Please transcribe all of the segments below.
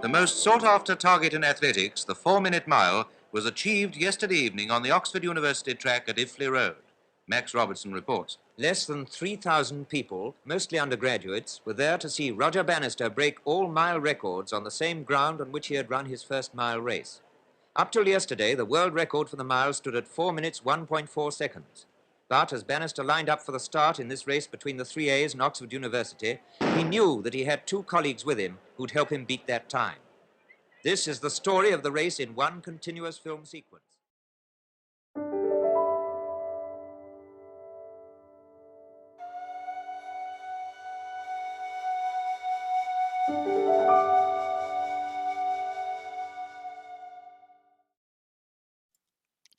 The most sought-after target in athletics, the 4-minute mile, was achieved yesterday evening on the Oxford University track at Iffley Road. Max Robertson reports. Less than 3,000 people, mostly undergraduates, were there to see Roger Bannister break all mile records on the same ground on which he had run his first mile race. Up till yesterday, the world record for the mile stood at 4 minutes 1.4 seconds. But as Bannister lined up for the start in this race between the 3As and Oxford University, he knew that he had two colleagues with him who'd help him beat that time. This is the story of the race in one continuous film sequence.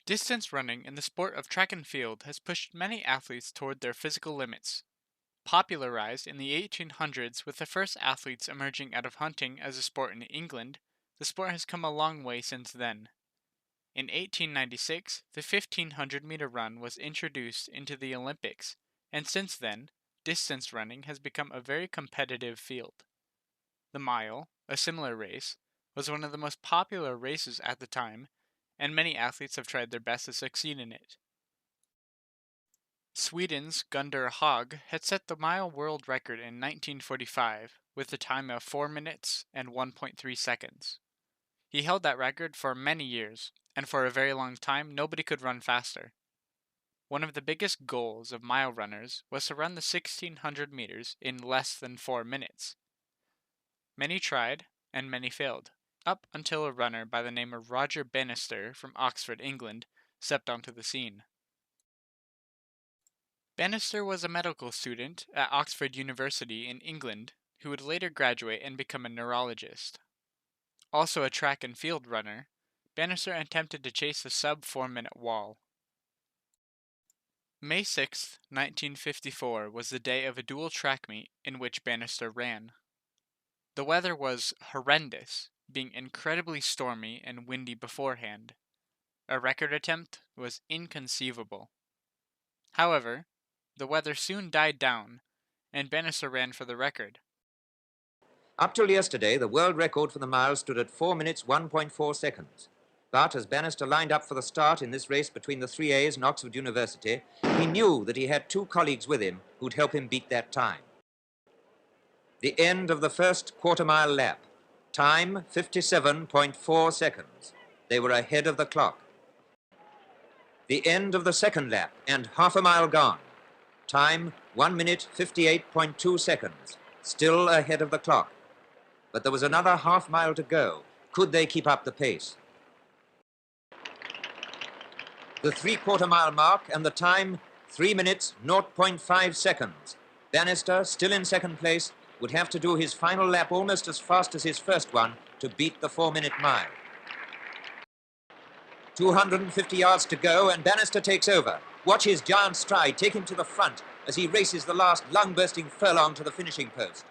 Distance running in the sport of track and field has pushed many athletes toward their physical limits. Popularized in the 1800s with the first athletes emerging out of hunting as a sport in England, the sport has come a long way since then. In 1896, the 1500-meter run was introduced into the Olympics, and since then, distance running has become a very competitive field. The mile, a similar race, was one of the most popular races at the time, and many athletes have tried their best to succeed in it. Sweden's Gunnar Haug had set the mile world record in 1945 with a time of 4 minutes and 1.3 seconds. He held that record for many years, and for a very long time nobody could run faster. One of the biggest goals of mile runners was to run the 1600 meters in less than 4 minutes. Many tried, and many failed, up until a runner by the name of Roger Bannister from Oxford, England, stepped onto the scene. Bannister was a medical student at Oxford University in England who would later graduate and become a neurologist. Also a track and field runner, Bannister attempted to chase the sub-4-minute wall. May 6, 1954 was the day of a dual track meet in which Bannister ran. The weather was horrendous, being incredibly stormy and windy beforehand. A record attempt was inconceivable. However, the weather soon died down, and Bannister ran for the record. Up till yesterday, the world record for the mile stood at 4 minutes 1.4 seconds. But as Bannister lined up for the start in this race between the 3As and Oxford University, he knew that he had two colleagues with him who'd help him beat that time. The end of the first quarter-mile lap. Time, 57.4 seconds. They were ahead of the clock. The end of the second lap, and half a mile gone. Time, 1 minute, 58.2 seconds. Still ahead of the clock. But there was another half mile to go. Could they keep up the pace? The three-quarter mile mark, and the time, 3 minutes, 0.5 seconds. Bannister, still in second place, would have to do his final lap almost as fast as his first one to beat the 4-minute mile. 250 yards to go, and Bannister takes over. Watch his giant stride take him to the front as he races the last lung-bursting furlong to the finishing post.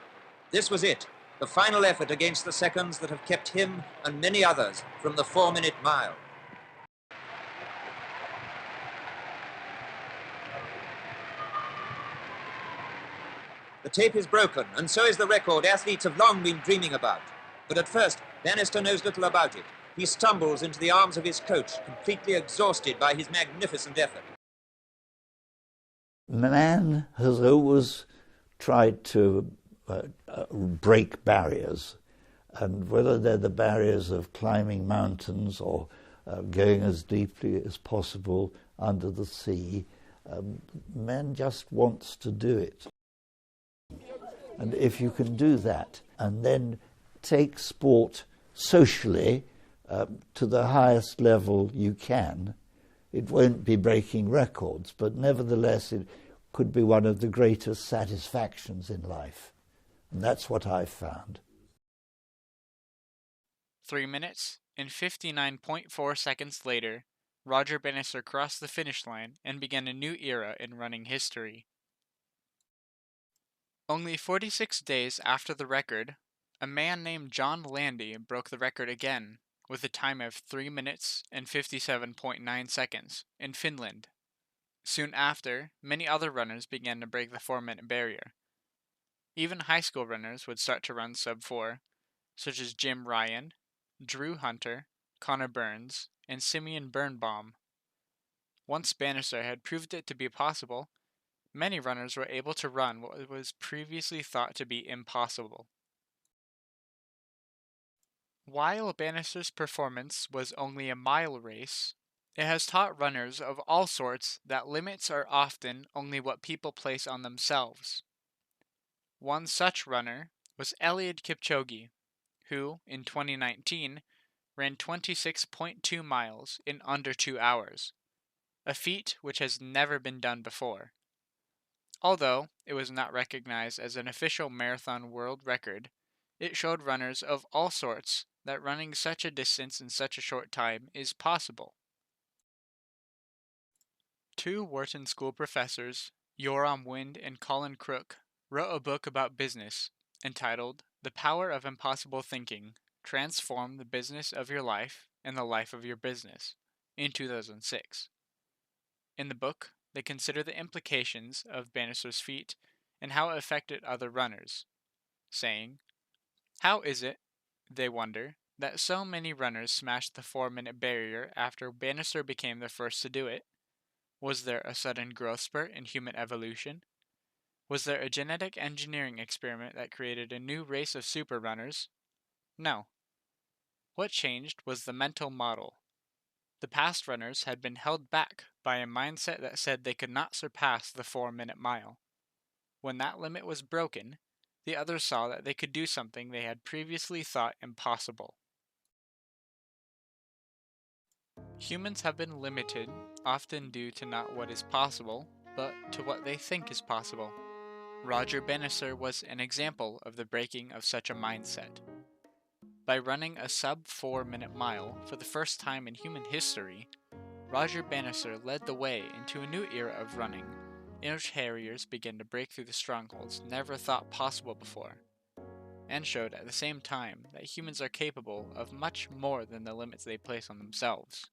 This was it, the final effort against the seconds that have kept him and many others from the 4-minute mile. The tape is broken, and so is the record athletes have long been dreaming about. But at first, Bannister knows little about it. He stumbles into the arms of his coach, completely exhausted by his magnificent effort. Man has always tried to break barriers, and whether they're the barriers of climbing mountains or going as deeply as possible under the sea, man just wants to do it. And if you can do that and then take sport socially to the highest level you can, it won't be breaking records, but nevertheless it could be one of the greatest satisfactions in life. And that's what I've found. 3 minutes and 59.4 seconds later, Roger Bannister crossed the finish line and began a new era in running history. Only 46 days after the record, a man named John Landy broke the record again with a time of 3 minutes and 57.9 seconds in Finland. Soon after, many other runners began to break the 4-minute barrier. Even high school runners would start to run sub-4, such as Jim Ryan, Drew Hunter, Connor Burns, and Simeon Birnbaum. Once Bannister had proved it to be possible, many runners were able to run what was previously thought to be impossible. While Bannister's performance was only a mile race, it has taught runners of all sorts that limits are often only what people place on themselves. One such runner was Eliud Kipchoge, who, in 2019, ran 26.2 miles in under 2 hours, a feat which has never been done before. Although it was not recognized as an official marathon world record, it showed runners of all sorts that running such a distance in such a short time is possible. Two Wharton School professors, Yoram Wind and Colin Crook, wrote a book about business entitled The Power of Impossible Thinking: Transform the Business of Your Life and the Life of Your Business in 2006. In the book, they consider the implications of Bannister's feat and how it affected other runners, saying, "How is it," they wonder, "that so many runners smashed the 4-minute barrier after Bannister became the first to do it? Was there a sudden growth spurt in human evolution? Was there a genetic engineering experiment that created a new race of super runners? No. What changed was the mental model. The past runners had been held back by a mindset that said they could not surpass the 4-minute mile. When that limit was broken, the others saw that they could do something they had previously thought impossible." Humans have been limited, often due to not what is possible, but to what they think is possible. Roger Bannister was an example of the breaking of such a mindset. By running a sub-4-minute mile for the first time in human history, Roger Bannister led the way into a new era of running, in which harriers began to break through the strongholds never thought possible before, and showed at the same time that humans are capable of much more than the limits they place on themselves.